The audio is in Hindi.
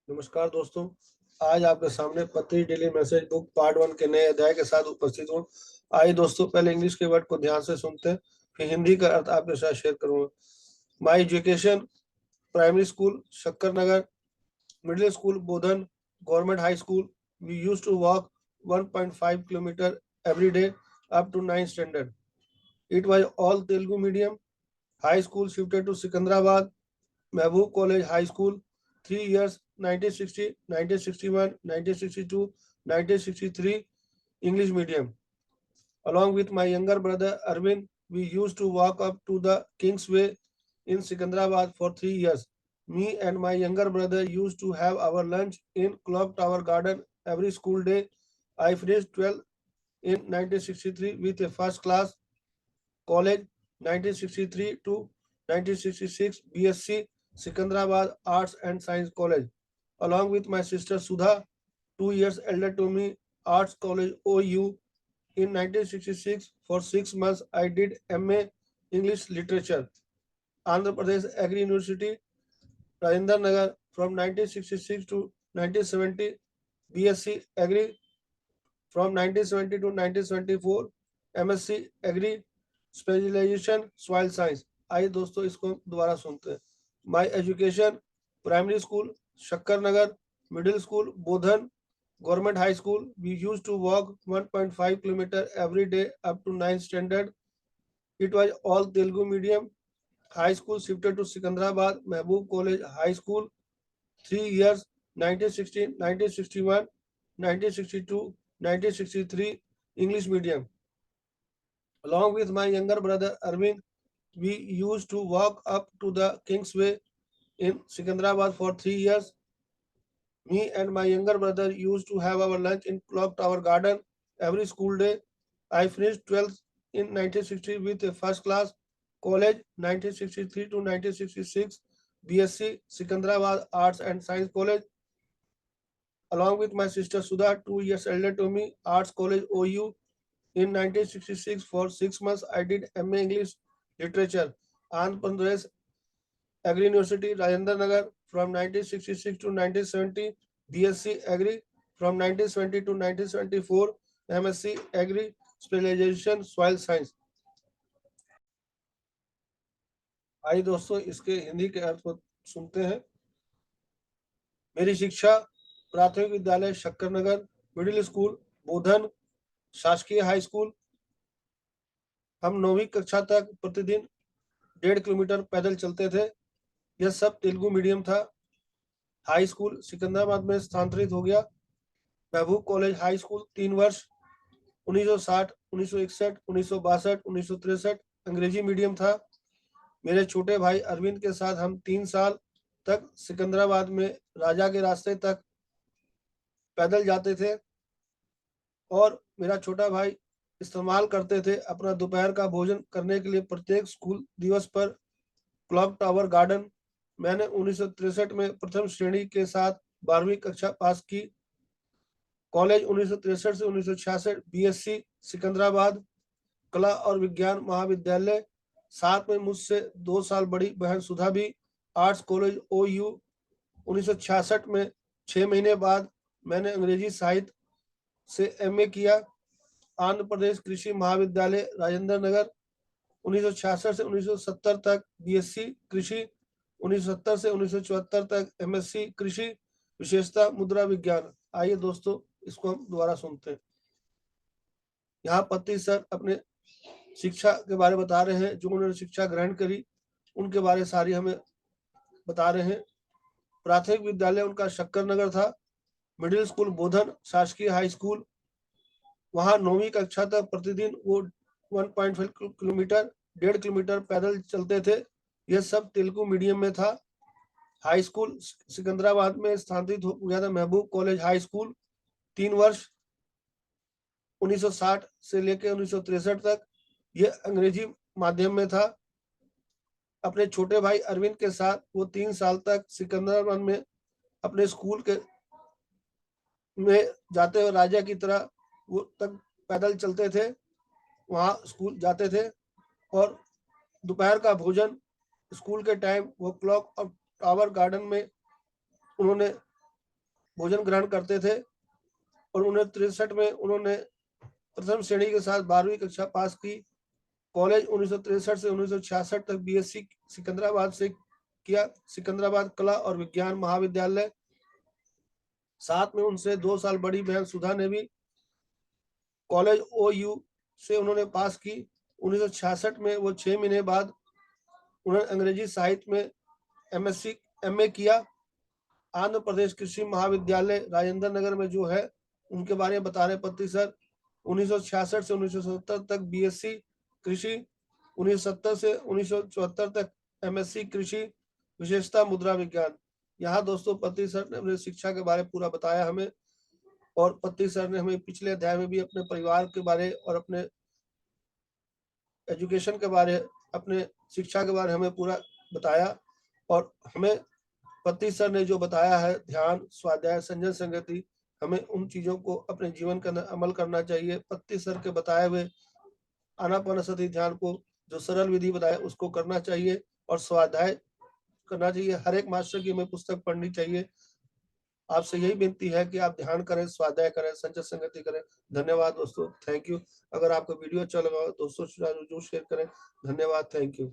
नमस्कार दोस्तों। आज आपके सामने पत्री डेली मैसेज बुक पार्ट 1 के नए अध्याय के साथ उपस्थित हूँ। आइए दोस्तों, पहले इंग्लिश के वर्ड को ध्यान से सुनते हैं, फिर हिंदी का अर्थ आपके साथ शेयर करूंगा। My education: primary school Shakkar Nagar, middle school Bodhan, government high school. We use to walk 1.5 kilometre every day up to 9th standard. It was all Telugu medium. High school shifted to Sikandrabad, Mehboob College High School, 3 years, 1960, 1961, 1962, 1963, English medium. Along with my younger brother Arvind, we used to walk up to the Kingsway in Sikandrabad for 3 years. Me and my younger brother used to have our lunch in Clock Tower Garden every school day. I finished 12th in 1963 with a first class. College 1963 to 1966, BSc Sikandrabad Arts and Science College. Along with my sister Sudha, 2 years elder to me, Arts College OU. In 1966, for 6 months, I did MA English Literature. Andhra Pradesh Agri University, Rajendra Nagar, from 1966 to 1970, BSc Agri. From 1970 to 1974, MSc Agri, specialisation soil science. आइए दोस्तों, इसको दोबारा सुनते हैं। My education: primary school Shakkar Nagar, middle school Bodhan, government high school. We use to walk 1.5 kilometre every day up to 9th standard. It was all Telugu medium. High school shifted to Secunderabad, Mahbub college high school, 3 years, 1960, 1961, 1962, 1963, English medium. Along with my younger brother Arvind, we used to walk up to the Kingsway in Sikandrabad for 3 years. Me and my younger brother used to have our lunch in Clock Tower Garden every school day. I finished 12th in 1960 with a first class. College 1963 to 1966, BSc Sikandrabad Arts and Science College. Along with my sister Sudha, 2 years elder to me, Arts College OU. In 1966, for 6 months, I did MA English Literature. Andhra Pradesh Agri University, Rajendra Nagar, from 1966 to 1970, BSc Agri. From 1970 to 1974, MSc Agri, Specialization Soil Science. आइए दोस्तों, इसके हिंदी के अर्थ को सुनते हैं। मेरी शिक्षा प्राथमिक विद्यालय शक्कर नगर, मिडिल स्कूल बोधन, शासकीय हाई स्कूल। हम 9वीं कक्षा तक प्रतिदिन 1.5 किलोमीटर पैदल चलते थे। यह सब तेलुगु मीडियम था। हाई स्कूल सिकंदराबाद में स्थानांतरित हो गया। महबूब कॉलेज हाई स्कूल 3 वर्ष, 1960, 1961, 1962, 1963 अंग्रेजी मीडियम था। मेरे छोटे भाई अरविंद के साथ हम 3 साल तक सिकंदराबाद में राजा के रास्ते तक पैदल जाते थे और मेरा छोटा भाई इस्तेमाल करते थे अपना दोपहर का भोजन करने के लिए प्रत्येक स्कूल दिवस पर क्लॉक टावर गार्डन। मैंने 1963 में प्रथम श्रेणी के साथ 12वीं कक्षा पास की। कॉलेज 1963 से 1966, बीएससी सिकंदराबाद कला और विज्ञान महाविद्यालय। साथ में मुझसे 2 साल बड़ी बहन सुधा भी। आर्ट्स कॉलेज OU 1966 में 6 महीने बाद मैंने अंग्रेजी साहित्य से MA किया। आंध्र प्रदेश कृषि महाविद्यालय राजेंद्र नगर 1966 से 1970 तक BSc कृषि, 1970 से 1974 तक MSc कृषि, विशेषता मुद्रा विज्ञान। आइए दोस्तों, इसको हम दोबारा सुनते हैं। यहाँ पति सर अपने शिक्षा के बारे में बता रहे हैं, जो उन्होंने शिक्षा ग्रहण करी उनके बारे सारी हमें बता रहे हैं। प्राथमिक विद्यालय उनका शक्कर नगर था। मिडिल स्कूल बोधन शासकीय हाई स्कूल, वहां 9वीं कक्षा तक प्रतिदिन वो 1.5 किलोमीटर 1.5 किलोमीटर पैदल चलते थे। यह सब तेलुगु मीडियम में था। हाई स्कूल सिकंदराबाद में स्थानांतरित हो गया था। महबूब कॉलेज हाई स्कूल 3 वर्ष 1960 से लेकर 1963 तक, यह अंग्रेजी माध्यम में था। अपने छोटे भाई अरविंद के साथ वो 3 साल तक सिकंदराबाद में अपने स्कूल के में जाते हुए राजा की तरह वो तक पैदल चलते थे, वहां स्कूल जाते थे और दोपहर का भोजन स्कूल के टाइम वो क्लॉक और टावर गार्डन में उन्होंने भोजन ग्रहण करते थे और 1963 में उन्होंने प्रथम श्रेणी के साथ 12वीं कक्षा पास की। कॉलेज 1963 से 1966 तक बीएससी सिकंदराबाद से किया, सिकंदराबाद कला और विज्ञान महाविद्यालय। साथ में उनसे 2 साल बड़ी बहन सुधा ने भी कॉलेज ओयू से उन्होंने पास की। 1966 में वो 6 महीने बाद उन्होंने अंग्रेजी साहित्य में एमएससी एमए किया। आंध्र प्रदेश कृषि महाविद्यालय राजेंद्र नगर में जो है, उनके बारे में बता रहे पत्ती सर। 1966 से 1970 तक बीएससी कृषि, 1970 से 1974 तक एमएससी कृषि, विशेषता मुद्रा विज्ञान। यहाँ दोस्तों पत्ती सर ने अपने शिक्षा के बारे में पूरा बताया हमें, और पत्ती सर ने हमें पिछले अध्याय में भी अपने परिवार के बारे और अपने एजुकेशन के बारे, अपने शिक्षा के बारे हमें पूरा बताया। और हमें पत्ती सर ने जो बताया है, ध्यान, स्वाध्याय, संजय संगति, हमें उन चीजों को अपने जीवन के अंदर अमल करना चाहिए। पत्ती सर के बताए हुए आनापानसति ध्यान को जो सरल विधि बताए उसको करना चाहिए, और स्वाध्याय करना चाहिए। हर एक मास्टर की हमें पुस्तक पढ़नी चाहिए। आपसे यही विनती है कि आप ध्यान करें, स्वाध्याय करें, संजय संगति करें। धन्यवाद दोस्तों, थैंक यू। अगर आपको वीडियो अच्छा लगा दोस्तों जरूर शेयर करें। धन्यवाद, थैंक यू।